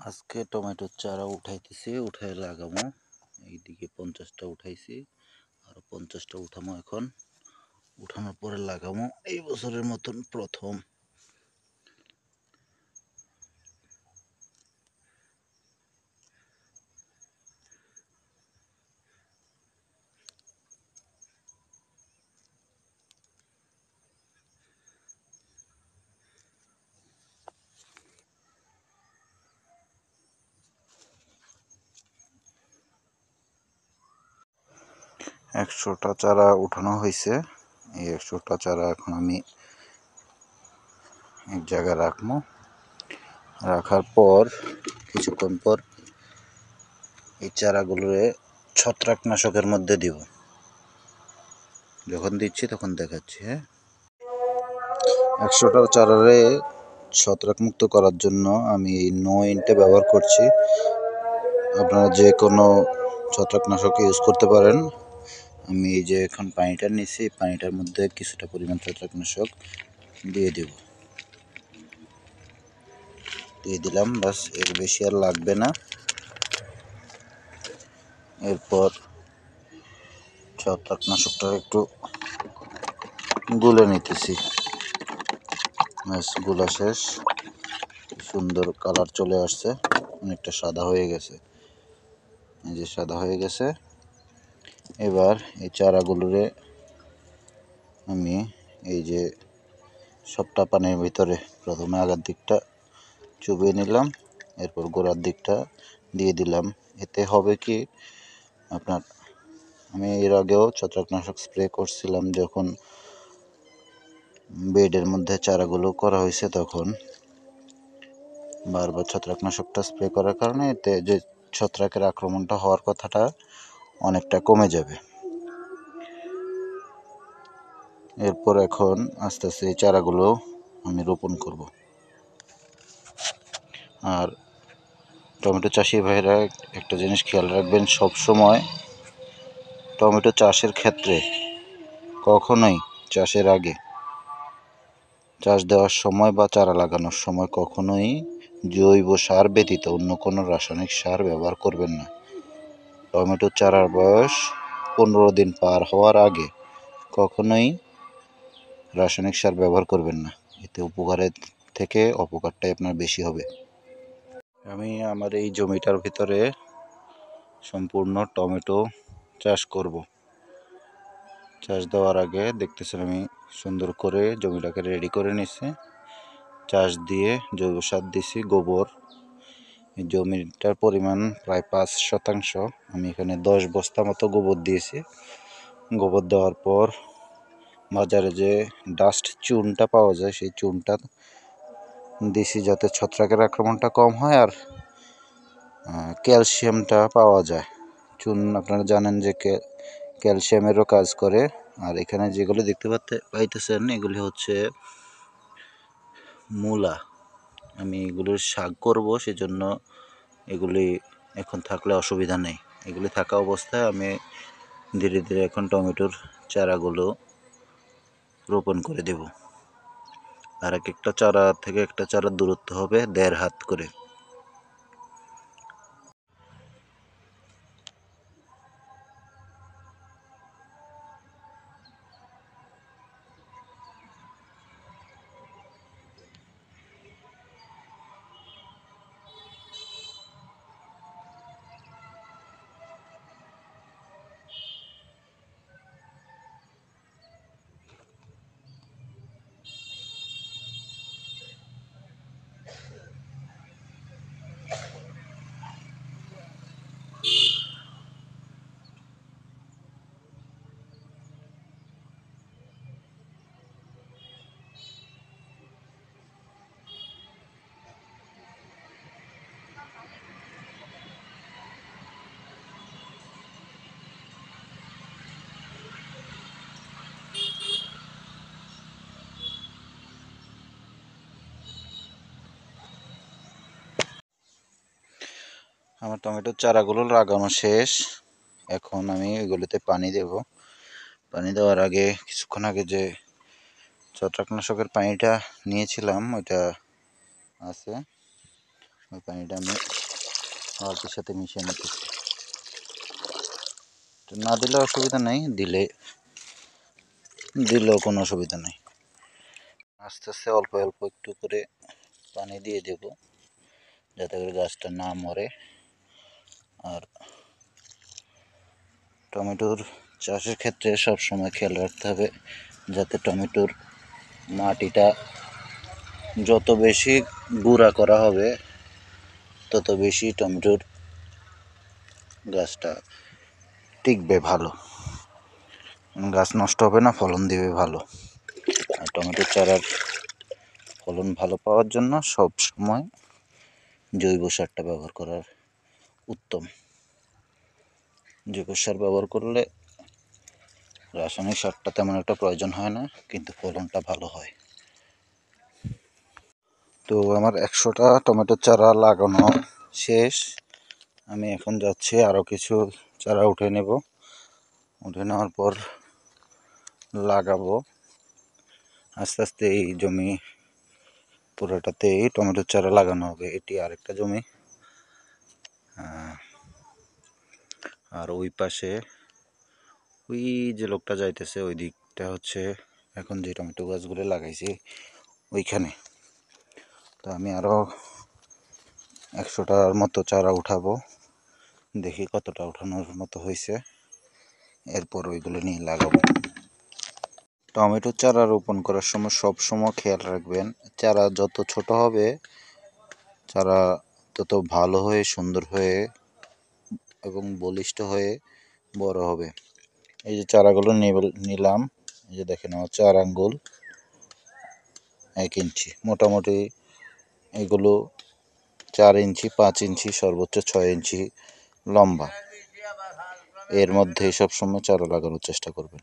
আজকে টমেটোর চারা উঠাইতেছি, উঠাই লাগামো। এইদিকে 50টা উঠাইছি, আর 50টা উঠামো। এখন উঠানোর পরে লাগামো এই বছরের মতন প্রথম। একশোটা চারা উঠানো হয়েছে। এই 100টা চারা এখন আমি এক জায়গায় রাখবো। রাখার পর কিছুক্ষণ পর এই চারাগুলোরে ছত্রাকনাশকের মধ্যে দিব। যখন দিচ্ছি তখন দেখাচ্ছি। হ্যাঁ, 100টা চারারে ছত্রাক মুক্ত করার জন্য আমি এই নো-ইনটা ব্যবহার করছি। আপনারা যে কোনো ছত্রাকনাশক ইউজ করতে পারেন। আমি এই যে এখন পানিটা নিছি, পানিটার মধ্যে কিছুটা পরিমাণ ছত্রাকনাশক দিয়ে দিলাম। বাস, এর বেশি আর লাগবে না। এরপর ছত্রাকনাশকটা একটু গুলে নিতেছি। ব্যাস, গুলা শেষ। সুন্দর কালার চলে আসছে, অনেকটা সাদা হয়ে গেছে। এই যে সাদা হয়ে গেছে। এবার এই চারাগুলোরে আমি এই যে সবটা পানির ভিতরে প্রথমে আগার দিকটা চুবিয়ে নিলাম, এরপর গোড়ার দিকটা দিয়ে দিলাম। এতে হবে কি, আপনার আমি এর আগেও ছত্রাকনাশক স্প্রে করছিলাম যখন বেডের মধ্যে চারাগুলো করা হয়েছে, তখন বারবার ছত্রাকনাশকটা স্প্রে করার কারণে এতে যে ছত্রাকের আক্রমণটা হওয়ার কথাটা অনেকটা কমে যাবে। এরপর এখন আস্তে আস্তে এই চারাগুলো আমি রোপণ করব। আর টমেটো চাষি ভাইরা একটা জিনিস খেয়াল রাখবেন, সব সময় টমেটো চাষের ক্ষেত্রে কখনোই চাষের আগে, চাষ দেওয়ার সময় বা চারা লাগানোর সময় কখনোই জৈব সার ব্যতীত অন্য কোনো রাসায়নিক সার ব্যবহার করবেন না। টমেটো চারার বয়স 15 দিন পার হওয়ার আগে কখনোই রাসায়নিক সার ব্যবহার করবেন না। এতে উপকারের থেকে অপকারটাই আপনার বেশি হবে। আমি আমার এই জমিটার ভিতরে সম্পূর্ণ টমেটো চাষ করব। চাষ দেওয়ার আগে দেখতেছেন আমি সুন্দর করে জমিটাকে রেডি করে নিছি। চাষ দিয়ে জৈব সার দিছি, গোবর। এই জমিটার পরিমাণ প্রায় 5%। আমি এখানে 10 বস্তা মতো গোবর দিয়েছি। গোবর দেওয়ার পর বাজারে যে ডাস্ট চুনটা পাওয়া যায়, সেই চুনটা দিছি যাতে ছত্রাকের আক্রমণটা কম হয়, আর ক্যালসিয়ামটা পাওয়া যায়। চুন আপনারা জানেন যে ক্যালসিয়ামেরও কাজ করে। আর এখানে যেগুলো দেখতে পাইতেছেন এগুলি হচ্ছে মূলা। আমি এগুলির শাক করব, সেজন্য এগুলি এখন থাকলে অসুবিধা নেই। এগুলি থাকা অবস্থায় আমি ধীরে ধীরে এখন টমেটোর চারাগুলো রোপণ করে দেব। আর একটা চারা থেকে একটা চারার দূরত্ব হবে 1.5 হাত করে। আমার টমেটোর চারাগুলো লাগানো শেষ। এখন আমি এগুলোতে পানি দেব। পানি দেওয়ার আগে কিছুক্ষণ আগে যে ছত্রাকনাশকের পানিটা নিয়েছিলাম ওইটা আছে, ওই পানিটা আমি অল্পের সাথে মিশিয়ে নিতেছি। না দিলে অসুবিধা নেই, দিলেও কোনো অসুবিধা নেই। আস্তে আস্তে অল্প অল্প একটু করে পানি দিয়ে দেব, যাতে করে গাছটা না মরে। আর টমেটোর চাষের ক্ষেত্রে সবসময় খেয়াল রাখতে হবে যাতে টমেটোর মাটিটা যত বেশি গুঁড়া করা হবে তত বেশি টমেটোর গাছটা টিকবে ভালো, গাছ নষ্ট হবে না, ফলন দিবে ভালো। আর টমেটোর চারার ফলন ভালো পাওয়ার জন্য সব সময় জৈব সারটা ব্যবহার করার উত্তম। জৈব সার ব্যবহার করলে রাসায়নিক সারটা তেমন একটা প্রয়োজন হয় না, কিন্তু ফলনটা ভালো হয়। তো আমার 100টা টমেটোর চারা লাগানো শেষ। আমি এখন যাচ্ছি আরও কিছু চারা উঠে নেব, উঠে নেওয়ার পর লাগাবো। আস্তে আস্তে এই জমি পুরোটাতেই টমেটোর চারা লাগানো হবে। এটি আরেকটা জমি, আর ওই পাশে ওই যে লোকটা যাইতেছে ওই দিকটা হচ্ছে এখন যে টমেটো গাছগুলো লাগাইছি ওইখানে। তো আমি আরও 100টার মতো চারা উঠাবো, দেখি কতটা উঠানোর মতো হয়েছে, এরপর ওইগুলো নিয়ে লাগাবো। টমেটো চারা রোপণ করার সময় সব সময় খেয়াল রাখবেন, চারা যত ছোট হবে চারা তত ভালো হয়ে সুন্দর হয়ে এবং বলিষ্ঠ হয়ে বড় হবে। এই যে চারাগুলো নিলাম, এই যে দেখেন আমার 4 আঙ্গুল 1 ইঞ্চি, মোটামুটি এগুলো 4 ইঞ্চি 5 ইঞ্চি সর্বোচ্চ 6 ইঞ্চি লম্বা। এর মধ্যে সবসময় চারা লাগানোর চেষ্টা করবেন।